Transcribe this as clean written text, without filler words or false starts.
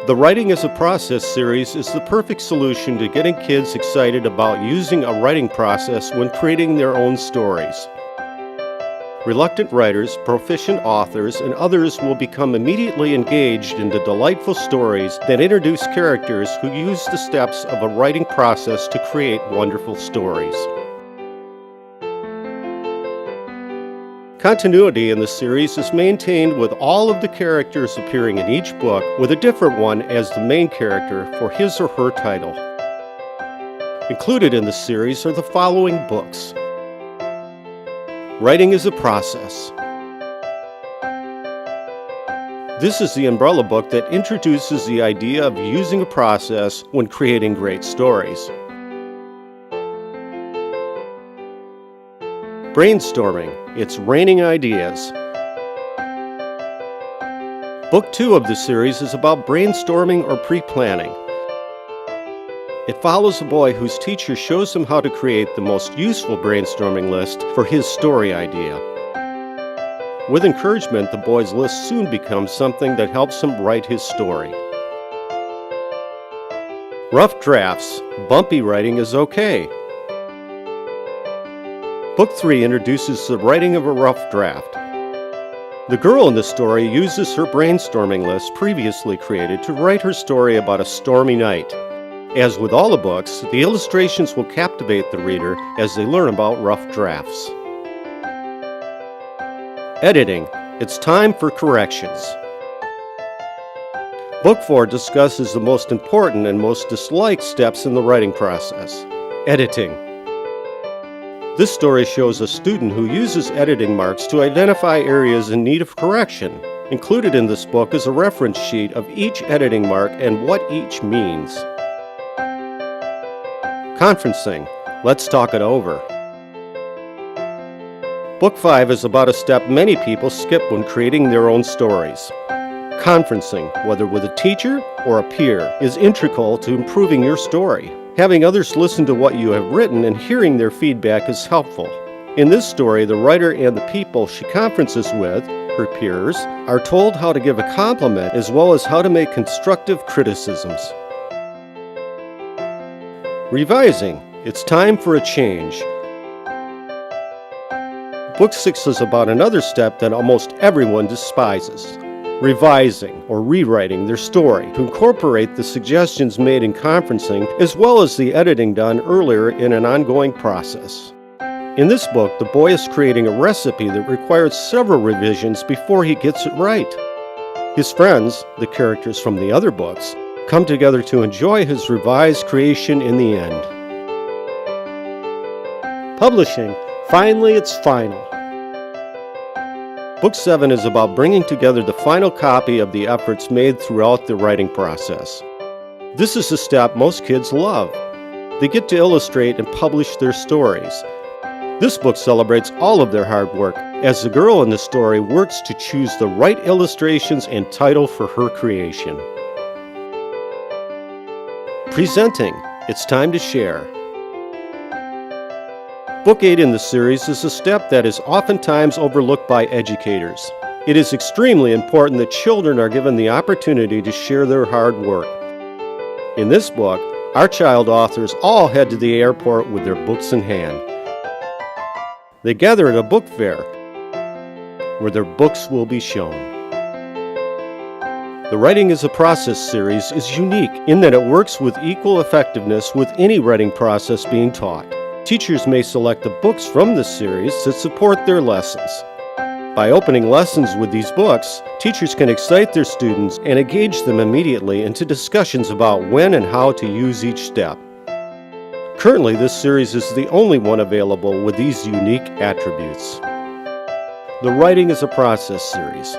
The Writing is a Process series is the perfect solution to getting kids excited about using a writing process when creating their own stories. Reluctant writers, proficient authors, and others will become immediately engaged in the delightful stories that introduce characters who use the steps of a writing process to create wonderful stories. Continuity in the series is maintained with all of the characters appearing in each book, with a different one as the main character for his or her title. Included in the series are the following books. Writing is a Process. This is the umbrella book that introduces the idea of using a process when creating great stories. Brainstorming. It's raining ideas. Book 2 of the series is about brainstorming or pre-planning. It follows a boy whose teacher shows him how to create the most useful brainstorming list for his story idea. With encouragement, the boy's list soon becomes something that helps him write his story. Rough drafts. Bumpy writing is okay. Book 3 introduces the writing of a rough draft. The girl in the story uses her brainstorming list previously created to write her story about a stormy night. As with all the books, the illustrations will captivate the reader as they learn about rough drafts. Editing. It's time for corrections. Book 4 discusses the most important and most disliked steps in the writing process. Editing. This story shows a student who uses editing marks to identify areas in need of correction. Included in this book is a reference sheet of each editing mark and what each means. Conferencing. Let's talk it over. Book 5 is about a step many people skip when creating their own stories. Conferencing, whether with a teacher or a peer, is integral to improving your story. Having others listen to what you have written and hearing their feedback is helpful. In this story, the writer and the people she conferences with, her peers, are told how to give a compliment as well as how to make constructive criticisms. Revising. It's time for a change. Book 6 is about another step that almost everyone despises. Revising or rewriting their story to incorporate the suggestions made in conferencing as well as the editing done earlier in an ongoing process. In this book, the boy is creating a recipe that requires several revisions before he gets it right. His friends, the characters from the other books, come together to enjoy his revised creation in the end. Publishing. Finally, it's final. Book 7 is about bringing together the final copy of the efforts made throughout the writing process. This is a step most kids love. They get to illustrate and publish their stories. This book celebrates all of their hard work as the girl in the story works to choose the right illustrations and title for her creation. Presenting. It's time to share. Book 8 in the series is a step that is oftentimes overlooked by educators. It is extremely important that children are given the opportunity to share their hard work. In this book, our child authors all head to the airport with their books in hand. They gather at a book fair where their books will be shown. The Writing is a Process series is unique in that it works with equal effectiveness with any writing process being taught. Teachers may select the books from this series that support their lessons. By opening lessons with these books, teachers can excite their students and engage them immediately into discussions about when and how to use each step. Currently, this series is the only one available with these unique attributes. The Writing is a Process series.